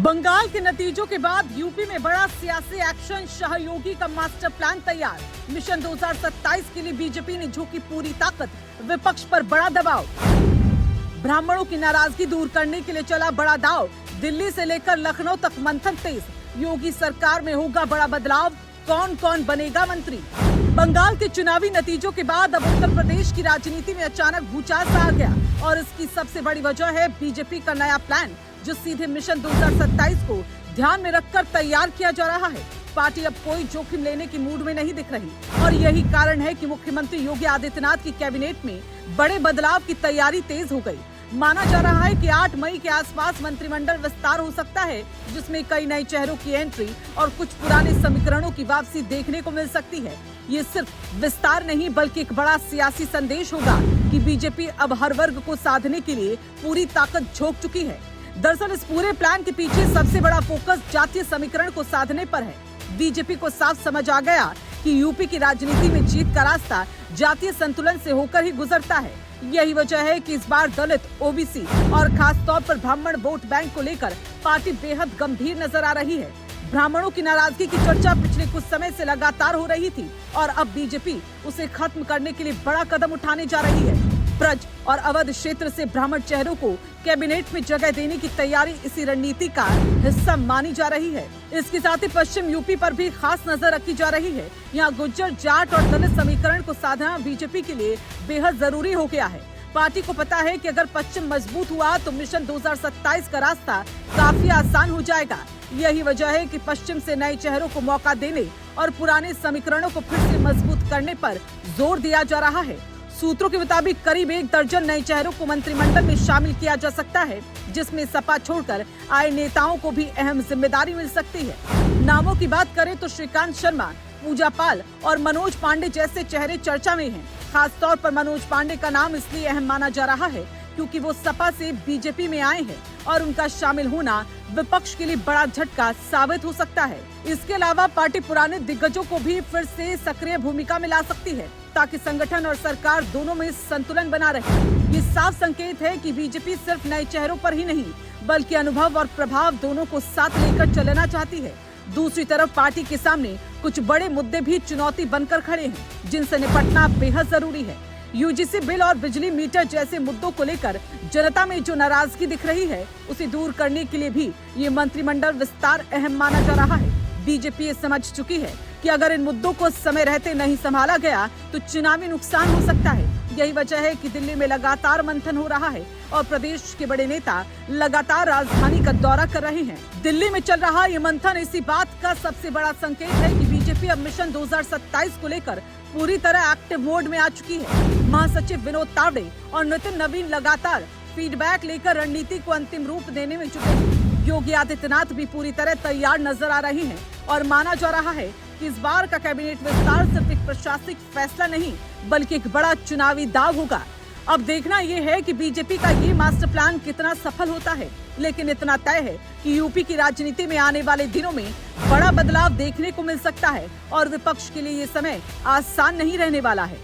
बंगाल के नतीजों के बाद यूपी में बड़ा सियासी एक्शन। शाह योगी का मास्टर प्लान तैयार। मिशन 2027 के लिए बीजेपी ने झोंकी पूरी ताकत। विपक्ष पर बड़ा दबाव। ब्राह्मणों की नाराजगी दूर करने के लिए चला बड़ा दांव। दिल्ली से लेकर लखनऊ तक मंथन तेज। योगी सरकार में होगा बड़ा बदलाव। कौन कौन बनेगा मंत्री। बंगाल के चुनावी नतीजों के बाद अब उत्तर प्रदेश की राजनीति में अचानक भूचाल सा आ गया और इसकी सबसे बड़ी वजह है बीजेपी का नया प्लान, जो सीधे मिशन 2027 को ध्यान में रखकर तैयार किया जा रहा है। पार्टी अब कोई जोखिम लेने की मूड में नहीं दिख रही और यही कारण है कि मुख्यमंत्री योगी आदित्यनाथ की कैबिनेट में बड़े बदलाव की तैयारी तेज हो गई। माना जा रहा है कि 8 मई के आसपास मंत्रिमंडल विस्तार हो सकता है, जिसमें कई नए चेहरों की एंट्री और कुछ पुराने समीकरणों की वापसी देखने को मिल सकती है। ये सिर्फ विस्तार नहीं बल्कि एक बड़ा सियासी संदेश होगा कि बीजेपी अब हर वर्ग को साधने के लिए पूरी ताकत झोंक चुकी है। दरअसल इस पूरे प्लान के पीछे सबसे बड़ा फोकस जातीय समीकरण को साधने पर है। बीजेपी को साफ समझ आ गया कि यूपी की राजनीति में जीत का रास्ता जातीय संतुलन से होकर ही गुजरता है। यही वजह है कि इस बार दलित, ओबीसी और खास तौर पर ब्राह्मण वोट बैंक को लेकर पार्टी बेहद गंभीर नजर आ रही है। ब्राह्मणों की नाराजगी की चर्चा पिछले कुछ समय से लगातार हो रही थी और अब बीजेपी उसे खत्म करने के लिए बड़ा कदम उठाने जा रही है। ब्रज और अवध क्षेत्र से ब्राह्मण चेहरों को कैबिनेट में जगह देने की तैयारी इसी रणनीति का हिस्सा मानी जा रही है। इसके साथ ही पश्चिम यूपी पर भी खास नजर रखी जा रही है। यहाँ गुज्जर, जाट और दलित समीकरण को साधना बीजेपी के लिए बेहद जरूरी हो गया है। पार्टी को पता है कि अगर पश्चिम मजबूत हुआ तो मिशन 2027 का रास्ता काफी आसान हो जाएगा। यही वजह है कि पश्चिम से नए चेहरों को मौका देने और पुराने समीकरणों को फिर से मजबूत करने पर जोर दिया जा रहा है। सूत्रों के मुताबिक करीब 1 दर्जन नए चेहरों को मंत्रिमंडल में शामिल किया जा सकता है, जिसमें सपा छोड़कर आए नेताओं को भी अहम जिम्मेदारी मिल सकती है। नामों की बात करें तो श्रीकांत शर्मा, पूजा पाल और मनोज पांडे जैसे चेहरे चर्चा में हैं। खास तौर पर मनोज पांडे का नाम इसलिए अहम माना जा रहा है क्योंकि वो सपा से बीजेपी में आए हैं और उनका शामिल होना विपक्ष के लिए बड़ा झटका साबित हो सकता है। इसके अलावा पार्टी पुराने दिग्गजों को भी फिर से सक्रिय भूमिका में ला सकती है ताकि संगठन और सरकार दोनों में संतुलन बना रहे। ये साफ संकेत है कि बीजेपी सिर्फ नए चेहरों पर ही नहीं बल्कि अनुभव और प्रभाव दोनों को साथ लेकर चलना चाहती है। दूसरी तरफ पार्टी के सामने कुछ बड़े मुद्दे भी चुनौती बनकर खड़े हैं, जिनसे निपटना बेहद जरूरी है। यूजीसी बिल और बिजली मीटर जैसे मुद्दों को लेकर जनता में जो नाराजगी दिख रही है, उसे दूर करने के लिए भी ये मंत्रिमंडल विस्तार अहम माना जा रहा है। बीजेपी ये समझ चुकी है कि अगर इन मुद्दों को समय रहते नहीं संभाला गया तो चुनावी नुकसान हो सकता है। यही वजह है कि दिल्ली में लगातार मंथन हो रहा है और प्रदेश के बड़े नेता लगातार राजधानी का दौरा कर रहे हैं। दिल्ली में चल रहा ये मंथन इसी बात का सबसे बड़ा संकेत है कि बीजेपी अब मिशन 2027 को लेकर पूरी तरह एक्टिव मोड में आ चुकी है। महासचिव विनोद तावड़े और नितिन नवीन लगातार फीडबैक लेकर रणनीति को अंतिम रूप देने में जुटे हैं। योगी आदित्यनाथ भी पूरी तरह तैयार नजर आ रहे हैं और माना जा रहा है कि इस बार का कैबिनेट विस्तार सिर्फ एक प्रशासनिक फैसला नहीं बल्कि एक बड़ा चुनावी दाव होगा। अब देखना ये है कि बीजेपी का ये मास्टर प्लान कितना सफल होता है, लेकिन इतना तय है कि यूपी की राजनीति में आने वाले दिनों में बड़ा बदलाव देखने को मिल सकता है और विपक्ष के लिए ये समय आसान नहीं रहने वाला है।